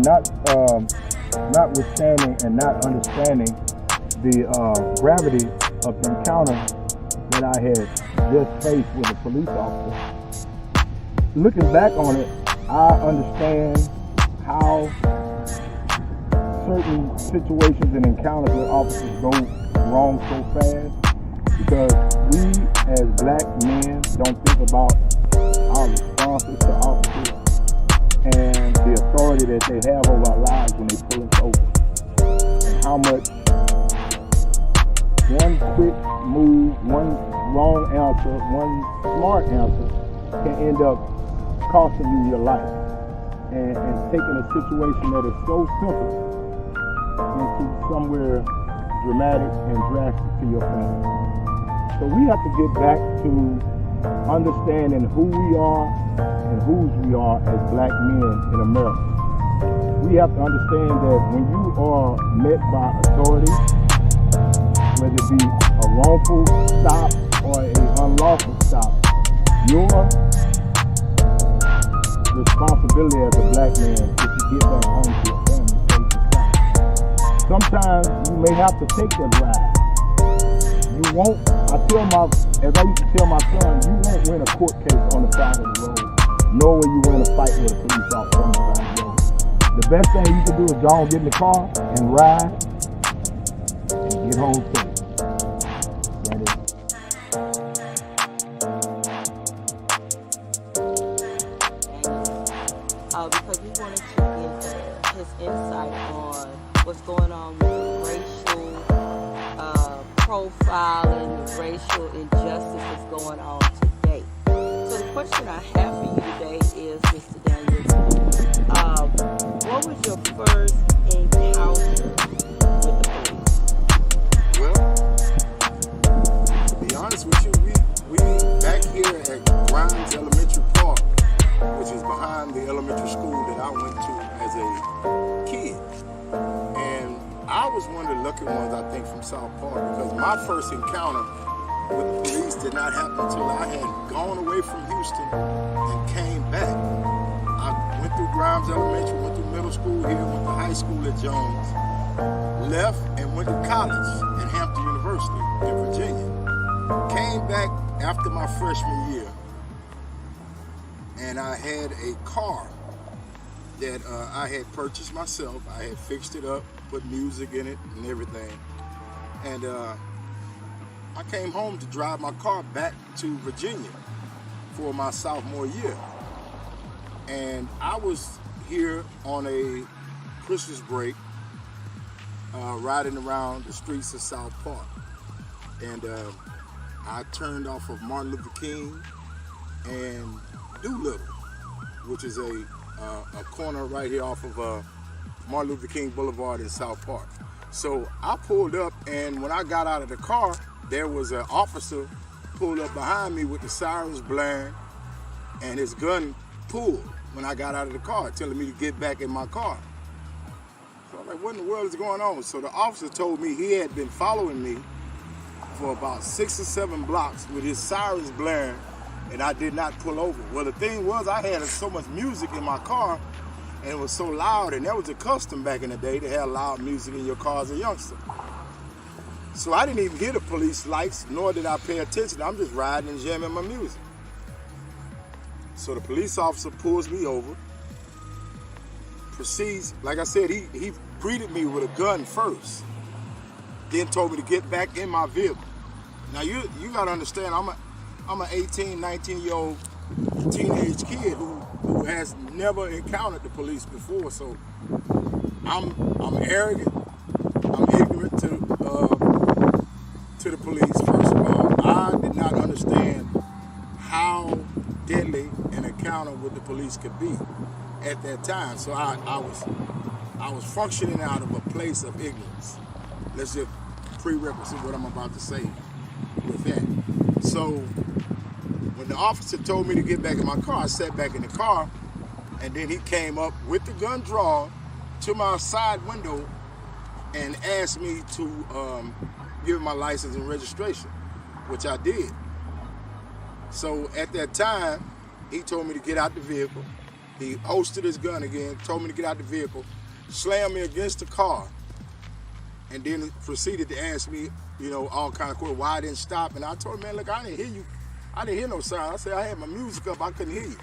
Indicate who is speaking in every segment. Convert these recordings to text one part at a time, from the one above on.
Speaker 1: and notwithstanding and not understanding the gravity of the encounter that I had just faced with a police officer. Looking back on it, I understand how certain situations and encounters with officers go wrong so fast, because we as black men don't think about our responses to officers and the authority that they have over our lives when they pull us over, and how much one quick move, one wrong answer, one smart answer can end up costing you your life, and taking a situation that is so simple into somewhere dramatic and drastic to your family. So we have to get back to understanding who we are and whose we are as black men in America. We have to understand that when you are met by authority, whether it be a wrongful stop or an unlawful stop, your responsibility as a black man is to get back home to your family safe and sound. Sometimes you may have to take that ride. You won't, as I used to tell my son, you won't win a court case on the side of the road, nor will you win a fight with a police officer on the side of the road. The best thing you can do is go and get in the car and ride and get home safe. That is.
Speaker 2: Because we wanted to get his insight on what's going on with racial profiling, the racial injustice that's going on today. So the question I have for you today is, Mr. Daniels, what was your first encounter with the police?
Speaker 3: Well, to be honest with you, we back here at Grimes Elementary Park, which is behind the elementary school that I went to as a kid. And I was one of the lucky ones, I think, from South Park, because my first encounter with the police did not happen until I had gone away from Houston and came back. I went through Grimes Elementary, went through middle school here, went to high school at Jones, left and went to college at Hampton University in Virginia. Came back after my freshman year, and I had a car that I had purchased myself. I had fixed it up, put music in it and everything. And I came home to drive my car back to Virginia for my sophomore year. And I was here on a Christmas break, riding around the streets of South Park. And I turned off of Martin Luther King and Doolittle, which is a corner right here off of Martin Luther King Boulevard in South Park. So I pulled up, and when I got out of the car, there was an officer pulled up behind me with the sirens blaring and his gun pulled when I got out of the car, telling me to get back in my car. So I'm like, what in the world is going on? So the officer told me he had been following me for about 6 or 7 blocks with his sirens blaring, and I did not pull over. Well, the thing was, I had so much music in my car, and it was so loud, and that was a custom back in the day to have loud music in your car as a youngster. So I didn't even hear the police lights, nor did I pay attention. I'm just riding and jamming my music. So the police officer pulls me over, proceeds, like I said, he greeted me with a gun first, then told me to get back in my vehicle. Now you gotta understand, I'm an 18, 19-year-old teenage kid who has never encountered the police before. So I'm arrogant, I'm ignorant to the police. First of all, I did not understand how deadly an encounter with the police could be at that time. So I was functioning out of a place of ignorance. Let's just prerequisite what I'm about to say with that. So when the officer told me to get back in my car, I sat back in the car, and then he came up with the gun drawn to my side window and asked me to give him my license and registration, which I did. So at that time, he told me to get out the vehicle. He holstered his gun again, told me to get out the vehicle, slammed me against the car, and then proceeded to ask me, all kind of questions, why I didn't stop. And I told him, man, look, I didn't hear you. I didn't hear no sound. I said, I had my music up, I couldn't hear you.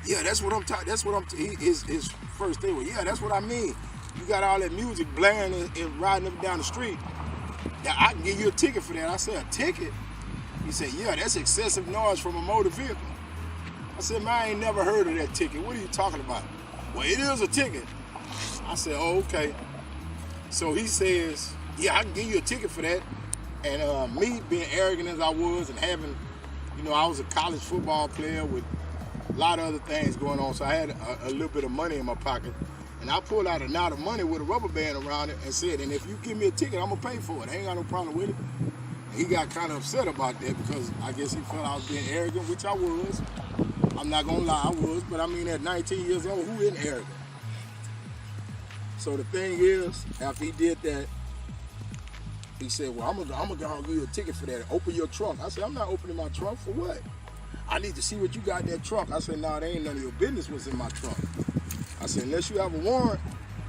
Speaker 3: Yeah, that's what I'm talking. That's what his first thing was, yeah, that's what I mean. You got all that music blaring and riding up and down the street. Now, I can give you a ticket for that. I said, a ticket? He said, yeah, that's excessive noise from a motor vehicle. I said, man, I ain't never heard of that ticket. What are you talking about? Well, it is a ticket. I said, oh, okay. So he says, yeah, I can give you a ticket for that. And me being arrogant as I was and having, I was a college football player with a lot of other things going on. So I had a little bit of money in my pocket. And I pulled out a knot of money with a rubber band around it and said, and if you give me a ticket, I'm going to pay for it. I ain't got no problem with it. And he got kind of upset about that because I guess he felt I was being arrogant, which I was. I'm not going to lie, I was. But I mean, at 19 years old, who isn't arrogant? So the thing is, after he did that, he said, well, I'm gonna give you a ticket for that. Open your trunk. I said, I'm not opening my trunk for what? I need to see what you got in that trunk. I said, no, there ain't none of your business what's in my trunk. I said, unless you have a warrant,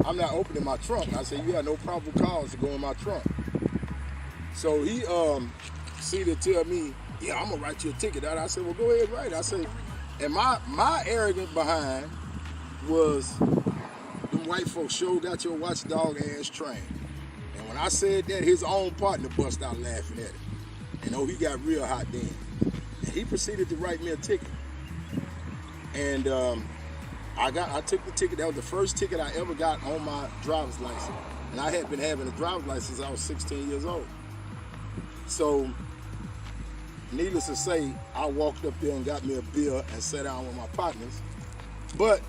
Speaker 3: I'm not opening my trunk. I said, you got no probable cause to go in my trunk. So he proceeded to tell me, yeah, I'm gonna write you a ticket. I said, well, go ahead, write it. I said, and my arrogant behind was, them white folks sure got your watchdog ass trained. And when I said that, his own partner bust out laughing at it. And he got real hot then. And he proceeded to write me a ticket. And I took the ticket. That was the first ticket I ever got on my driver's license. And I had been having a driver's license since I was 16 years old. So, needless to say, I walked up there and got me a beer and sat down with my partners. But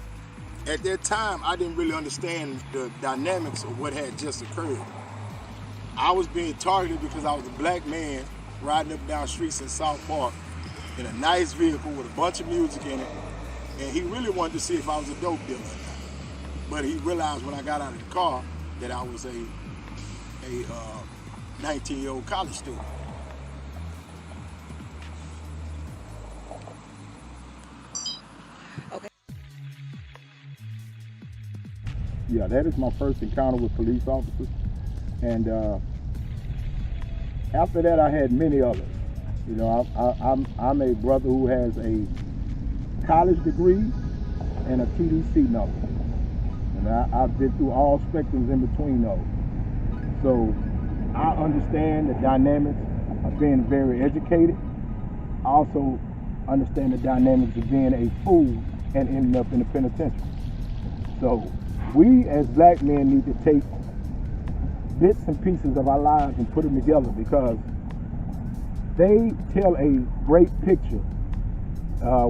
Speaker 3: at that time, I didn't really understand the dynamics of what had just occurred. I was being targeted because I was a black man riding up and down streets in South Park in a nice vehicle with a bunch of music in it. And he really wanted to see if I was a dope dealer. But he realized when I got out of the car that I was a 19-year-old college student.
Speaker 1: Yeah, that is my first encounter with police officers. And after that, I had many others. I'm a brother who has a college degree and a TDC number. And I've been through all spectrums in between those. So I understand the dynamics of being very educated. I also understand the dynamics of being a fool and ending up in the penitentiary. So we as black men need to take bits and pieces of our lives and put them together because they tell a great picture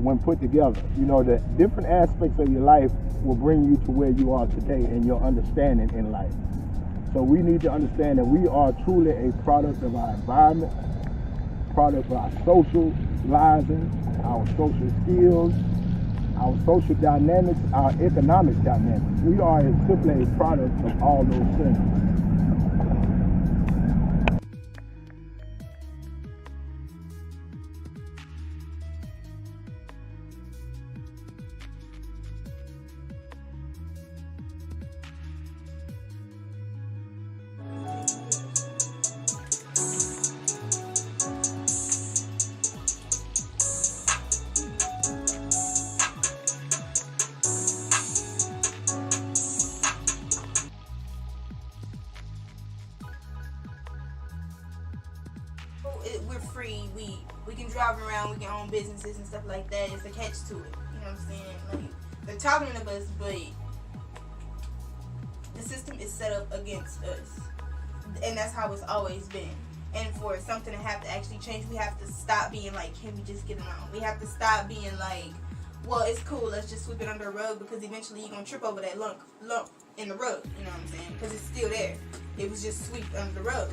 Speaker 1: when put together. The different aspects of your life will bring you to where you are today and your understanding in life. So we need to understand that we are truly a product of our environment, product of our socializing, our social skills, our social dynamics, our economic dynamics. We are simply a product of all those things.
Speaker 4: We're free. We can drive around. We can own businesses and stuff like that. It's a catch to it. You know what I'm saying? Like, they're talking to us, but the system is set up against us, and that's how it's always been. And for something to have to actually change, we have to stop being like, can we just get along? We have to stop being like, well, it's cool. Let's just sweep it under the rug because eventually you're gonna trip over that lump in the rug. You know what I'm saying? Because it's still there. It was just swept under the rug.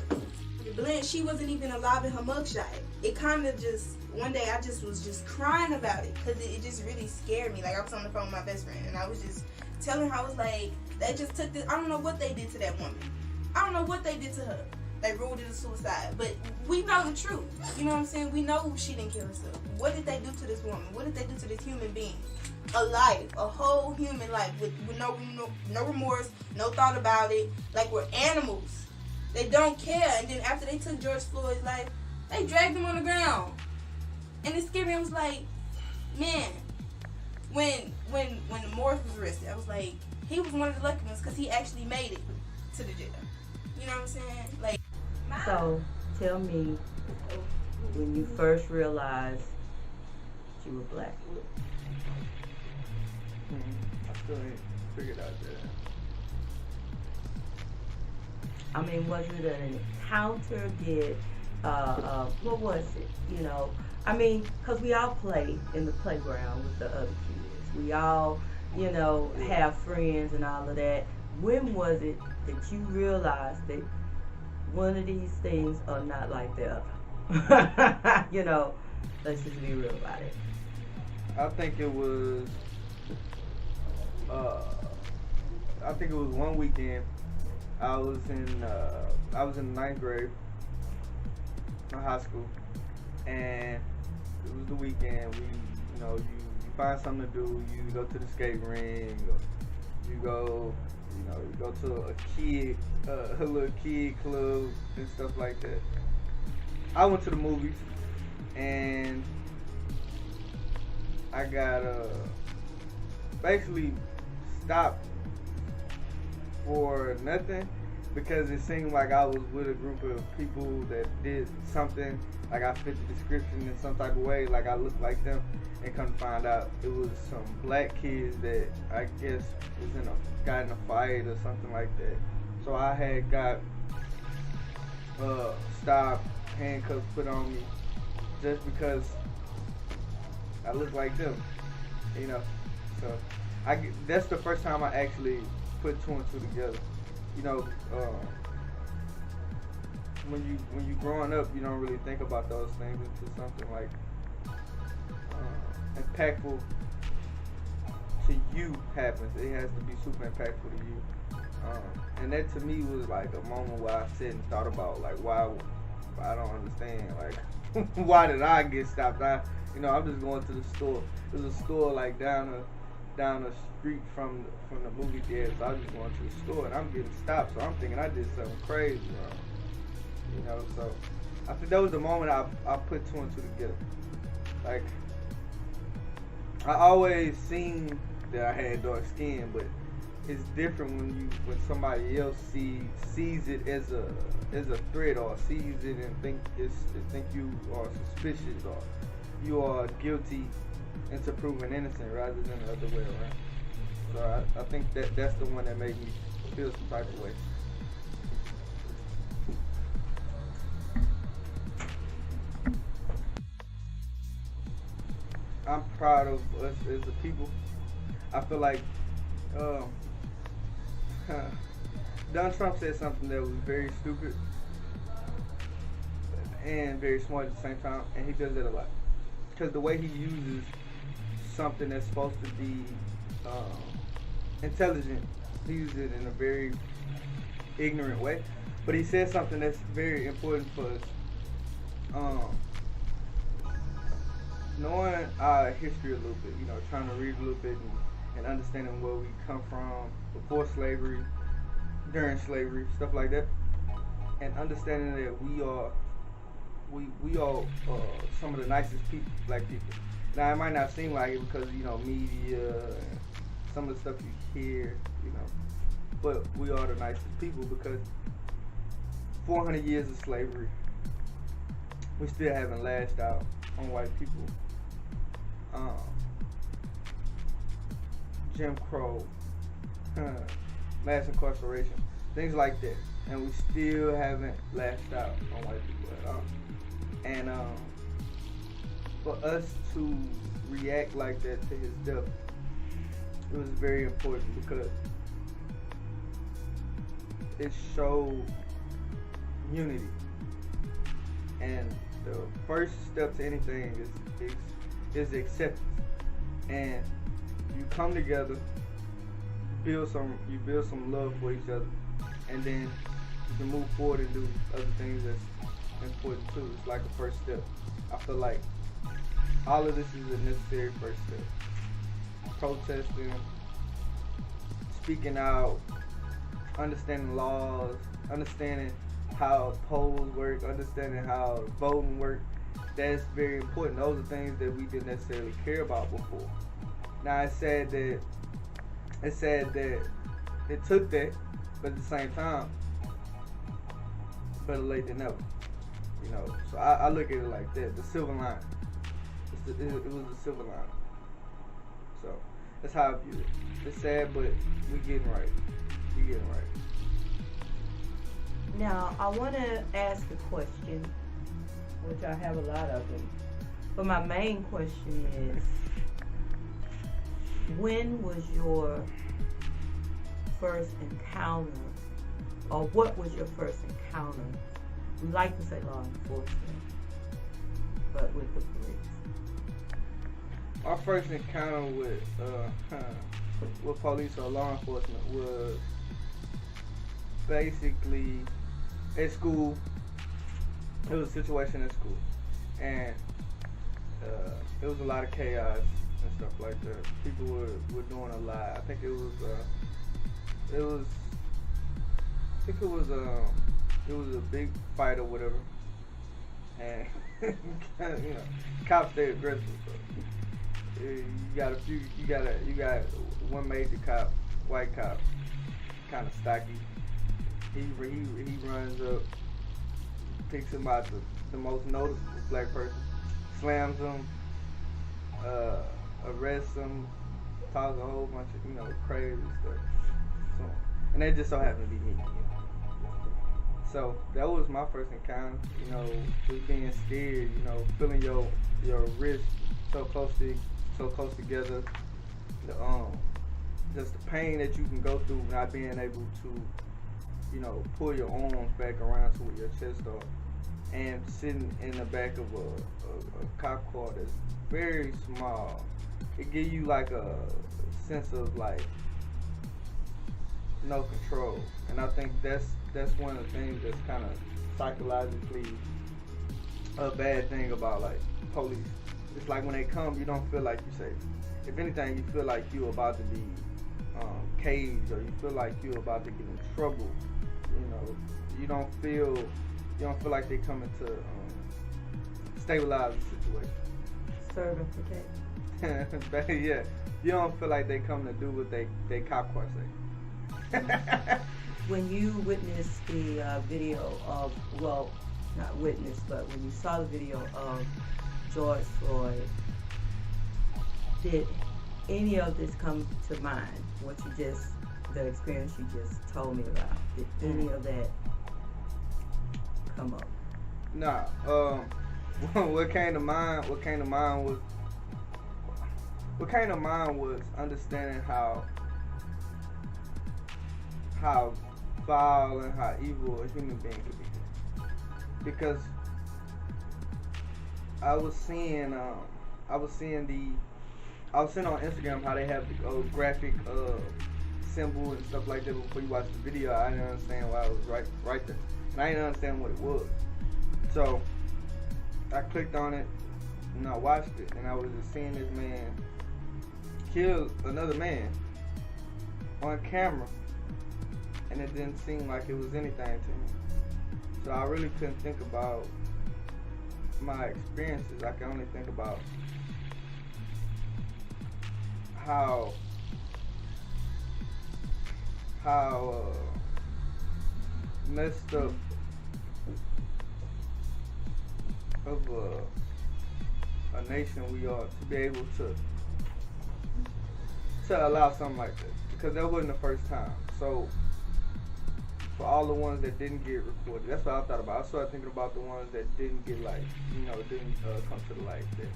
Speaker 4: Blend, she wasn't even alive in her mugshot. It kind of just, one day I just was just crying about it because it just really scared me. Like, I was on the phone with my best friend and I was just telling her, I was like, they just took this, I don't know what they did to that woman. I don't know what they did to her. They ruled it a suicide. But we know the truth. You know what I'm saying? We know she didn't kill herself. What did they do to this woman? What did they do to this human being? A life, a whole human life with no remorse, no thought about it. Like we're animals. They don't care. And then after they took George Floyd's life, they dragged him on the ground. And it scared me. I was like, man, when Morris was arrested, I was like, he was one of the lucky ones because he actually made it to the jail. You know what I'm saying? Like,
Speaker 2: So, tell me, when you first realized you were black.
Speaker 5: I still ain't figured out that.
Speaker 2: I mean, was it an encounter? What was it? You know, I mean, because we all play in the playground with the other kids. We all, you know, have friends and all of that. When was it that you realized that one of these things are not like the other? You know, let's just be real about it.
Speaker 5: I think it was one weekend. I was in the 9th grade in high school, and it was the weekend. You find something to do. You go to the skate ring, or you go to a little kid club and stuff like that. I went to the movies, and I got basically stopped for nothing because it seemed like I was with a group of people that did something, like I fit the description in some type of way, like I looked like them, and come to find out it was some black kids that I guess got in a fight or something like that. So I had got stopped, handcuffs put on me just because I look like them, you know. So that's the first time I actually put two and two together. You know, when you growing up, you don't really think about those things until something like impactful to you happens. It has to be super impactful to you. And that to me was like a moment where I sat and thought about like why I don't understand, like why did I get stopped? I'm just going to the store. There's a store like down the street from the movie theater, so I was just going to the store and I'm getting stopped. So I'm thinking I did something crazy wrong. You know, so I think that was the moment I put two and two together. Like I always seen that I had dark skin, but it's different when somebody else sees it as a threat, or sees it and think you are suspicious or you are guilty into proven innocent rather than the other way around. So I think that's the one that made me feel some type of way. I'm proud of us as a people. I feel like Donald Trump said something that was very stupid and very smart at the same time, and he does that a lot. Because the way he uses something that's supposed to be intelligent, he uses it in a very ignorant way. But he says something that's very important for us. Knowing our history a little bit, trying to read a little bit and understanding where we come from before slavery, during slavery, stuff like that, and understanding that we are some of the nicest people, black people. Now it might not seem like it because media and some of the stuff you hear, but we are the nicest people because 400 years of slavery, we still haven't lashed out on white people. Jim Crow, mass incarceration, things like that, and we still haven't lashed out on white people at all. And for us to react like that to his death, it was very important because it showed unity. And the first step to anything is acceptance. And you come together, you build some love for each other, and then you can move forward and do other things that's important too. It's like a first step. I feel like all of this is a necessary first step. Protesting, speaking out, understanding laws, understanding how polls work, understanding how voting works. That's very important. Those are things that we didn't necessarily care about before. Now it's sad that it took that, but at the same time, better late than never. You know, so I look at it like that. The silver line. It was the silver line. So that's how I view it. It's sad, but we getting right. We getting right.
Speaker 2: Now, I want to ask a question, which I have a lot of them. But my main question is, when was your first encounter, or what was your first encounter? We like to say law enforcement, but with the police.
Speaker 5: My first encounter with police or law enforcement was basically at school. It was a situation at school, and it was a lot of chaos and stuff like that. People were doing a lot. I think it was a big fight or whatever, and you know, cops stay aggressive. So you got one major cop, white cop, kind of stocky. He runs up, picks him out the most noticeable black person, slams him, arrests him, talks a whole bunch of crazy stuff. So, and they just so happened to be me. So that was my first encounter. Just being scared. Feeling your wrist so close together. Just the pain that you can go through not being able to, pull your arms back around to where your chest are, and sitting in the back of a cop car that's very small. It gives you like a sense of like no control, and I think that's one of the things that's kind of psychologically a bad thing about like police. It's like when they come, you don't feel like you're safe. If anything, you feel like you're about to be caged, or you feel like you're about to get in trouble. You don't feel like they're coming to stabilize the situation.
Speaker 2: Serve and protect.
Speaker 5: Yeah, you don't feel like they come to do what they cop car say.
Speaker 2: When you witnessed the video of, well, not witnessed, but when you saw the video of George Floyd, did any of this come to mind? The experience you just told me about, did any of that come up?
Speaker 5: Nah. What came to mind was understanding how vile and how evil a human being could be. Because I was seeing on Instagram how they have the graphic symbol and stuff like that before you watch the video. I didn't understand why it was right there, and I didn't understand what it was. So I clicked on it and I watched it, and I was just seeing this man kill another man on camera, and it didn't seem like it was anything to me. So I really couldn't think about my experiences. I can only think about how messed up of a nation we are to be able to allow something like this, because that wasn't the first time. So for all the ones that didn't get recorded, that's what I thought about. I started thinking about the ones that didn't get didn't come to the light, that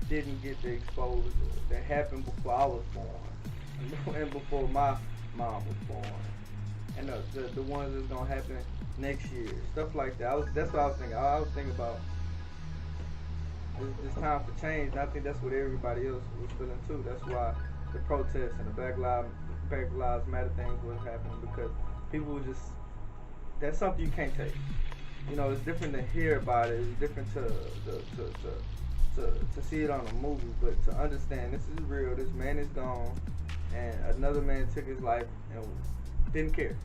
Speaker 5: didn't get the exposure, that happened before I was born and before my mom was born, and the ones that's gonna happen next year, stuff like that. That's what I was thinking. I was thinking about this time for change, and I think that's what everybody else was feeling too. That's why the protests and the Black Lives Matter things was happening, because people were just that's something you can't take. You know, it's different to hear about it. It's different to see it on a movie, but to understand this is real. This man is gone, and another man took his life and didn't care.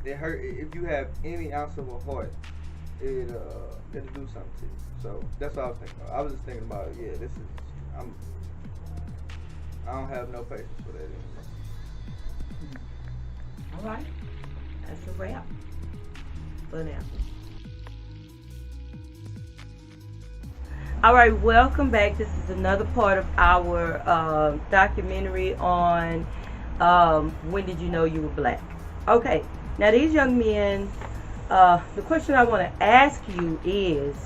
Speaker 5: It hurt. If you have any ounce of a heart, it'll do something to you. So that's what I was thinking about. I was just thinking about, yeah, this is. I don't have no patience for that anymore.
Speaker 2: All right. That's a wrap for now. All right, welcome back. This is another part of our documentary on when did you know you were black? Okay, now these young men, the question I want to ask you is,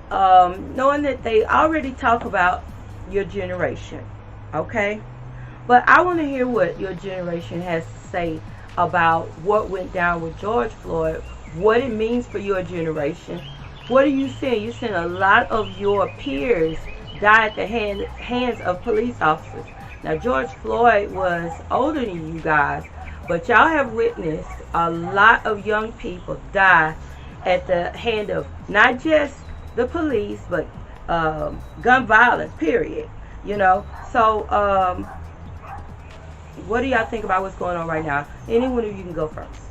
Speaker 2: knowing that they already talk about your generation, okay? But I want to hear what your generation has to say about what went down with George Floyd, what it means for your generation. What are you seeing? You're seeing a lot of your peers die at the hands of police officers. Now, George Floyd was older than you guys, but y'all have witnessed a lot of young people die at the hand of not just the police, but gun violence, period. You know? So, what do y'all think about what's going on right now? Any one of you can go first.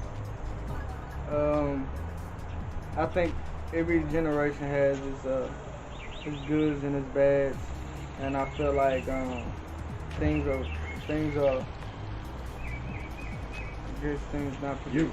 Speaker 5: I think every generation has its goods and its bads, and I feel like things are good things not.
Speaker 6: You